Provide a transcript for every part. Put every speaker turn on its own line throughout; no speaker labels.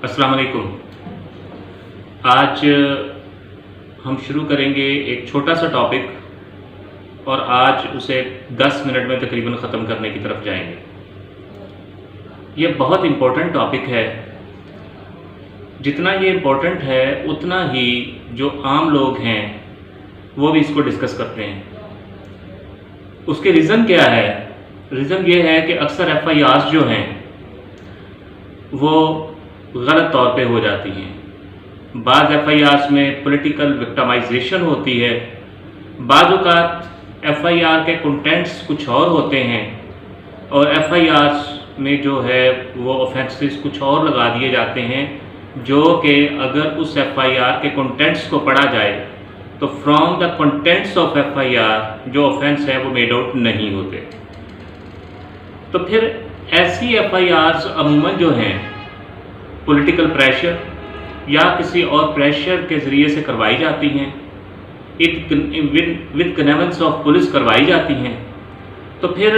अस्सलाम वालेकुम। आज हम शुरू करेंगे एक छोटा सा टॉपिक और आज उसे 10 मिनट में तकरीबन ख़त्म करने की तरफ जाएंगे। ये बहुत इम्पोर्टेंट टॉपिक है। जितना ये इम्पोर्टेंट है उतना ही जो आम लोग हैं वो भी इसको डिस्कस करते हैं। उसके रीज़न क्या है? रीज़न ये है कि अक्सर FIRs जो हैं वो गलत तौर पे हो जाती हैं। बाज़ FIRs में पॉलिटिकल विक्टिमाइजेशन होती है, बाज़ औक़ात FIR के कंटेंट्स कुछ और होते हैं और FIRs में जो है वो ऑफेंसेस कुछ और लगा दिए जाते हैं जो कि अगर उस FIR के कंटेंट्स को पढ़ा जाए तो from the contents of FIR जो ऑफेंस है वो मेड आउट नहीं होते। तो फिर ऐसी FIRs अमूमन जो हैं पॉलिटिकल प्रेशर या किसी और प्रेशर के ज़रिए से करवाई जाती हैं, विद कनेवेंस ऑफ पुलिस करवाई जाती हैं। तो फिर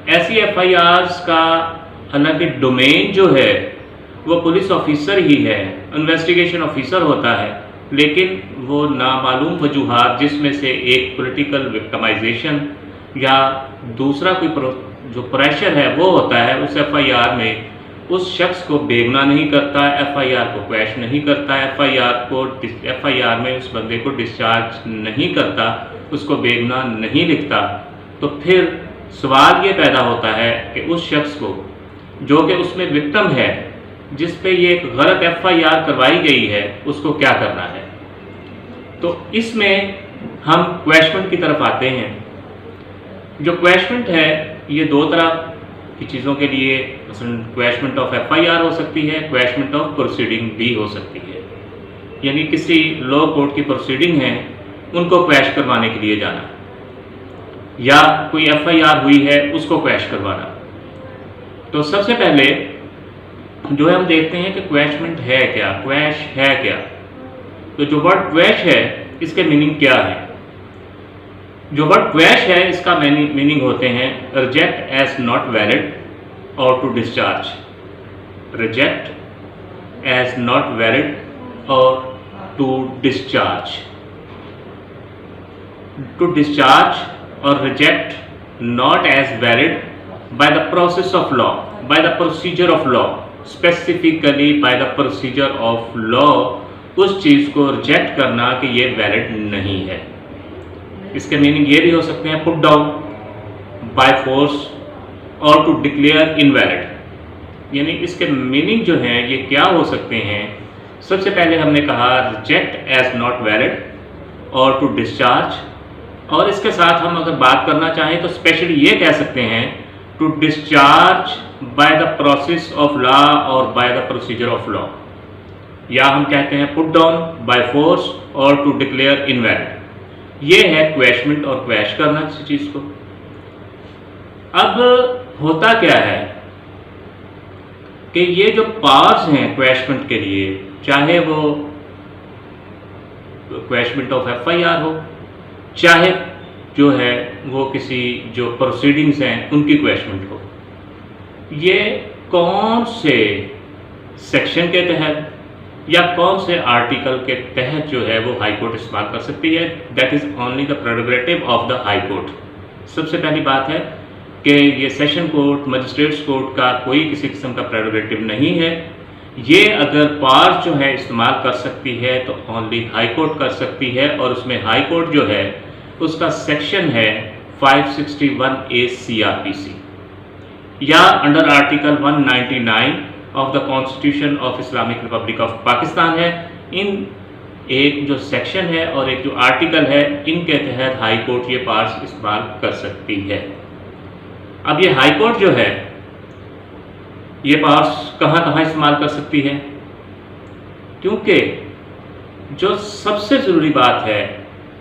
ऐसी FIRs का हालांकि डोमेन जो है वो पुलिस ऑफिसर ही है, इन्वेस्टिगेशन ऑफिसर होता है, लेकिन वो नामालूम वजूहात जिसमें से एक पॉलिटिकल विक्टिमाइजेशन या दूसरा कोई जो प्रेशर है वो होता है, उस FIR में उस शख्स को बेगुनाह नहीं करता, FIR को क्वैश नहीं करता, FIR में उस बंदे को डिस्चार्ज नहीं करता, उसको बेगुनाह नहीं लिखता। तो फिर सवाल ये पैदा होता है कि उस शख्स को जो कि उसमें विक्टिम है, जिस पे ये एक गलत FIR करवाई गई है, उसको क्या करना है। तो इसमें हम क्वैशमेंट की तरफ आते हैं। जो क्वैशमेंट है ये दो तरह की चीज़ों के लिए, क्वैशमेंट ऑफ FIR हो सकती है, क्वैशमेंट ऑफ प्रोसीडिंग भी हो सकती है। यानी किसी लॉ कोर्ट की प्रोसीडिंग है उनको क्वैश करवाने के लिए जाना या कोई FIR हुई है उसको क्वैश करवाना। तो सबसे पहले जो है हम देखते हैं कि क्वैशमेंट है क्या, क्वैश है क्या। तो जो वर्ड क्वैश है इसके मीनिंग क्या है? जो वर्ड क्वैश है इसका मीनिंग होते हैं रिजेक्ट एज नॉट वैलिड और to discharge. Reject as not valid और टू डिस्चार्ज। टू डिस्चार्ज और reject not as valid by the process of law, by the procedure of law, specifically by the procedure of law, उस चीज़ को reject करना कि ये valid नहीं है। इसके मीनिंग ये भी हो सकते हैं पुट डाउन बाय फोर्स और टू डिक्लेयर इनवैलिड। यानी इसके मीनिंग जो हैं ये क्या हो सकते हैं? सबसे पहले हमने कहा रिजेक्ट एज नॉट वैलिड और टू डिस्चार्ज, और इसके साथ हम अगर बात करना चाहें तो स्पेशली ये कह सकते हैं to discharge by the process of law और by the procedure of law, या हम कहते हैं पुट डाउन बाय फोर्स और टू डिक्लेयर इनवैलिड। ये है क्वैशमेंट और क्वैश करना किसी चीज़ को। अब होता क्या है कि ये जो पार्ट्स हैं क्वैशमेंट के लिए, चाहे वो क्वैशमेंट ऑफ FIR हो, चाहे जो है वो किसी जो प्रोसीडिंग्स हैं उनकी क्वैशमेंट हो, ये कौन से सेक्शन के तहत या कौन से आर्टिकल के तहत जो है वो हाई कोर्ट इस्तेमाल कर सकती है, that is only the prerogative of the high court. सबसे पहली बात है कि ये सेशन कोर्ट, मजिस्ट्रेट्स कोर्ट का कोई किसी किस्म का प्रेरोगेटिव नहीं है। ये अगर पार्ट जो है इस्तेमाल कर सकती है तो ओनली हाई कोर्ट कर सकती है, और उसमें हाई कोर्ट जो है उसका सेक्शन है 561A CRPC या under article 199 of the constitution of Islamic Republic of Pakistan है। इन एक जो सेक्शन है और एक जो आर्टिकल है, इनके तहत हाई कोर्ट ये पार्ट्स इस्तेमाल कर सकती है। अब ये हाई कोर्ट जो है ये पार्ट्स कहाँ कहाँ इस्तेमाल कर सकती है? क्योंकि जो सबसे ज़रूरी बात है,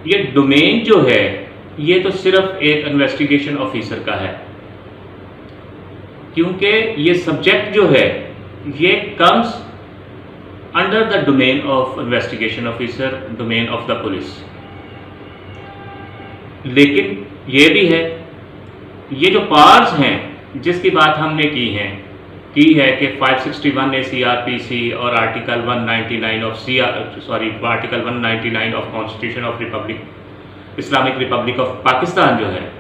ये डोमेन जो है ये तो सिर्फ एक इन्वेस्टिगेशन ऑफिसर का है, क्योंकि ये सब्जेक्ट जो है ये comes under the domain of investigation officer, domain of the police. लेकिन ये भी है, ये जो पार्ट्स हैं जिसकी बात हमने की है की है कि 561 ए CRPC और article 199 article 199 of constitution of Islamic Republic of Pakistan जो है,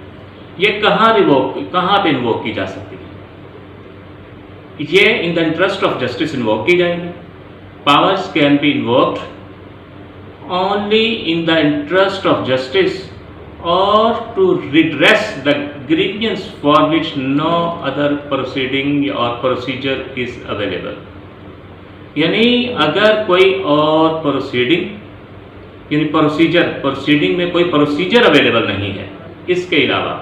ये कहाँ पे इन्वोक की जा सकती है? ये in the interest of justice invoke की जाएंगी। Powers can be invoked only in the interest of justice or to redress the grievance for which no other proceeding or procedure is available। यानी अगर कोई और प्रोसीडिंग में कोई procedure available नहीं है इसके अलावा,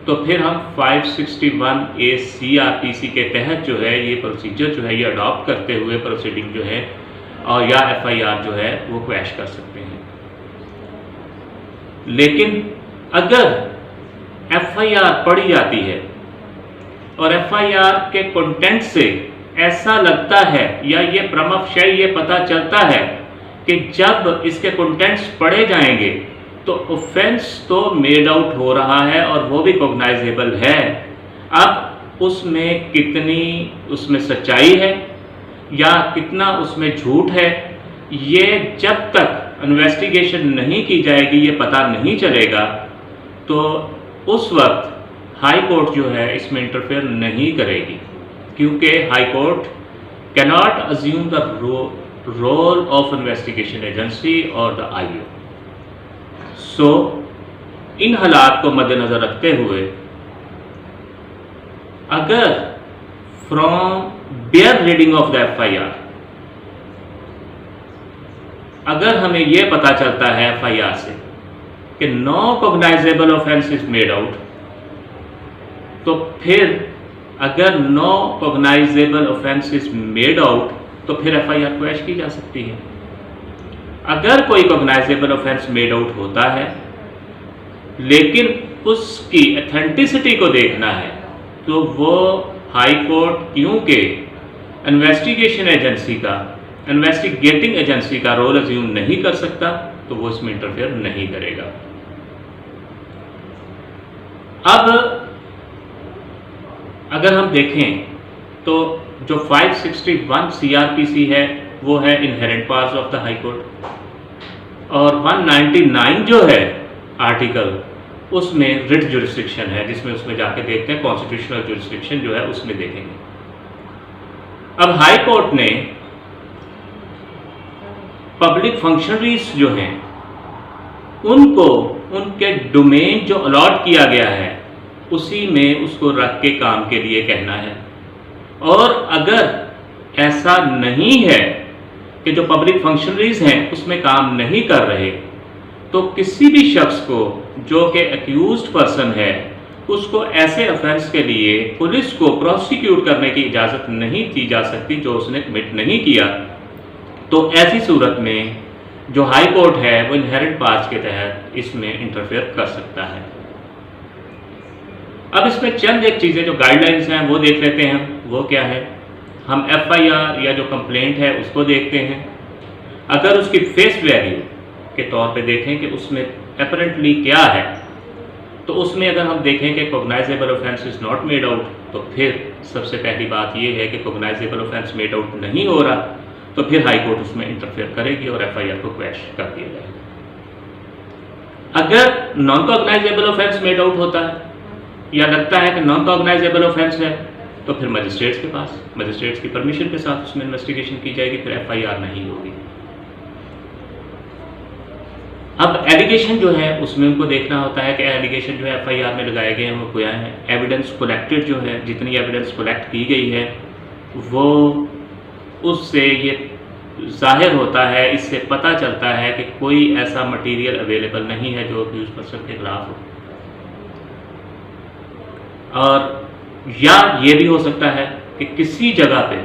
तो फिर हम 561 ए CRPC के तहत जो है ये प्रोसीजर जो है ये अडॉप्ट करते हुए प्रोसीडिंग जो है और या FIR जो है वो क्वैश कर सकते हैं। लेकिन अगर FIR पढ़ी जाती है और FIR के कंटेंट से ऐसा लगता है या ये प्रमशय ये पता चलता है कि जब इसके कंटेंट्स पढ़े जाएंगे तो ऑफेंस तो मेड आउट हो रहा है और वो भी कॉग्नाइजेबल है, अब उसमें कितनी उसमें सच्चाई है या कितना उसमें झूठ है, ये जब तक इन्वेस्टिगेशन नहीं की जाएगी ये पता नहीं चलेगा। तो उस वक्त हाई कोर्ट जो है इसमें इंटरफेयर नहीं करेगी, क्योंकि high court can not assume the role of investigation agency और द IO। सो इन हालात को मद्देनजर रखते हुए अगर from bare reading of the FIR अगर हमें यह पता चलता है FIR से कि no cognizable offence is made out, तो फिर अगर no cognizable offence is made out तो फिर FIR क्वैश की जा सकती है। अगर कोई कॉग्नाइजेबल ऑफेंस मेड आउट होता है लेकिन उसकी ऑथेंटिसिटी को देखना है, तो वो हाई कोर्ट क्योंकि इन्वेस्टिगेटिंग एजेंसी का रोल अज्यूम नहीं कर सकता, तो वो इसमें इंटरफेयर नहीं करेगा। अब अगर हम देखें तो जो 561 CRPC है वो है inherent powers of the high court, और 199 जो है आर्टिकल उसमें रिट जुरिस्डिक्शन है, जिसमें उसमें जाके देखते हैं कॉन्स्टिट्यूशनल जुरिस्डिक्शन जो है उसमें देखेंगे। अब हाई कोर्ट ने पब्लिक फंक्शनरीज जो हैं उनको उनके डोमेन जो अलॉट किया गया है उसी में उसको रख के काम के लिए कहना है, और अगर ऐसा नहीं है कि जो पब्लिक फंक्शनरीज हैं उसमें काम नहीं कर रहे, तो किसी भी शख्स को जो कि एक्यूज्ड पर्सन है उसको ऐसे ऑफेंस के लिए पुलिस को प्रोसिक्यूट करने की इजाज़त नहीं दी जा सकती जो उसने कमिट नहीं किया। तो ऐसी सूरत में जो हाई कोर्ट है वो इनहेरेंट पावर्स के तहत इसमें इंटरफेयर कर सकता है। अब इसमें चंद एक चीज़ें जो गाइडलाइंस हैं वो देख लेते हैं, वो क्या है। हम FIR या जो कंप्लेंट है उसको देखते हैं। अगर उसकी फेस वैल्यू के तौर पे देखें कि उसमें अपरेंटली क्या है, तो उसमें अगर हम देखें कि cognisable offence is not made out, तो फिर सबसे पहली बात ये है कि कॉग्नाइजेबल ऑफेंस मेड आउट नहीं हो रहा, तो फिर हाई कोर्ट उसमें इंटरफेयर करेगी और FIR को क्वैश कर दिया जाएगा। अगर non cognisable offence made out होता है या लगता है कि नॉन कॉग्नाइजेबल ऑफेंस है, तो फिर मजिस्ट्रेट्स के पास मजिस्ट्रेट्स की परमिशन के साथ उसमें इन्वेस्टिगेशन की जाएगी, फिर FIR नहीं होगी। अब एलिगेशन जो है उसमें उनको देखना होता है कि एलिगेशन जो है FIR में लगाए गए हैं वो क्या है। एविडेंस कलेक्टेड जो है, जितनी एविडेंस कलेक्ट की गई है वो उससे ये जाहिर होता है, इससे पता चलता है कि कोई ऐसा मटेरियल अवेलेबल नहीं है जो अक्यूज पर्सन के खिलाफ हो। और या ये भी हो सकता है कि किसी जगह पे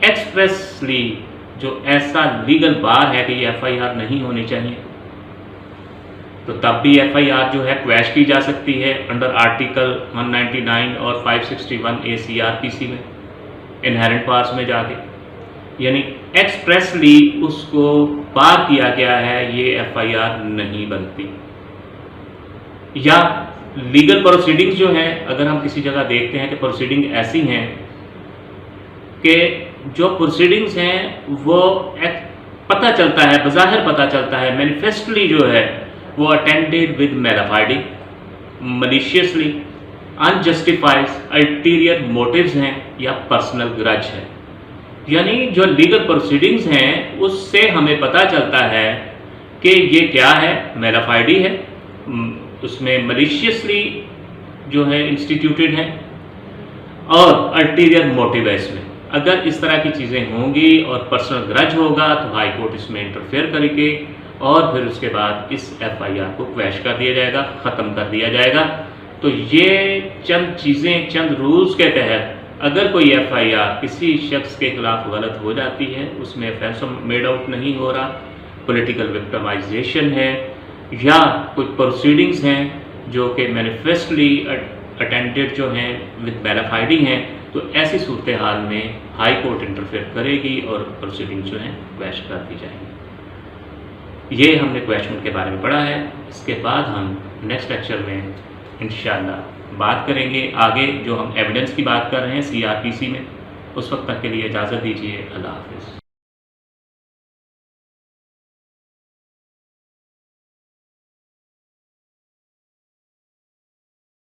एक्सप्रेसली जो ऐसा लीगल बार है कि ये FIR नहीं होनी चाहिए, तो तब भी FIR जो है क्वैश की जा सकती है अंडर आर्टिकल 199 और 561 ए CRPC में इनहेरेंट पावर्स में जाके, यानी एक्सप्रेसली उसको बार किया गया है, ये FIR नहीं बनती। या लीगल प्रोसीडिंग्स जो हैं, अगर हम किसी जगह देखते हैं कि प्रोसीडिंग ऐसी हैं कि जो प्रोसीडिंग्स हैं वो एक पता चलता है, बज़ाहिर पता चलता है, मैनिफेस्टली जो है वो attended with malafide, maliciously, unjustified, ulterior motives हैं या पर्सनल ग्रज है। यानी जो लीगल प्रोसीडिंग्स हैं उससे हमें पता चलता है कि ये क्या है, मेलाफाइडी है, उसमें मलिशियसली जो है इंस्टीट्यूटेड है और अल्टीरियर मोटिव है इसमें। अगर इस तरह की चीज़ें होंगी और पर्सनल ग्रज होगा तो हाई कोर्ट इसमें इंटरफेयर करेगी और फिर उसके बाद इस एफआईआर को क्वैश कर दिया जाएगा, ख़त्म कर दिया जाएगा। तो ये चंद चीज़ें, चंद रूल्स के तहत अगर कोई एफआईआर किसी शख्स के खिलाफ गलत हो जाती है, उसमें ऑफेंस मेड आउट नहीं हो रहा, पॉलिटिकल विक्टिमाइजेशन है या कुछ प्रोसीडिंग्स हैं जो कि मैनिफेस्टली अटेंडेड जो हैं विद मेलाफाइडी हैं, तो ऐसी सूरत हाल में हाई कोर्ट इंटरफेयर करेगी और प्रोसीडिंग्स जो हैं क्वैश कर दी जाएंगी। ये हमने क्वैशमेंट के बारे में पढ़ा है। इसके बाद हम नेक्स्ट लेक्चर में इंशाअल्लाह बात करेंगे आगे जो हम एविडेंस की बात कर रहे हैं सीआरपीसी में। उस वक्त तक के लिए इजाज़त दीजिए। अल्लाह हाफ़िज़।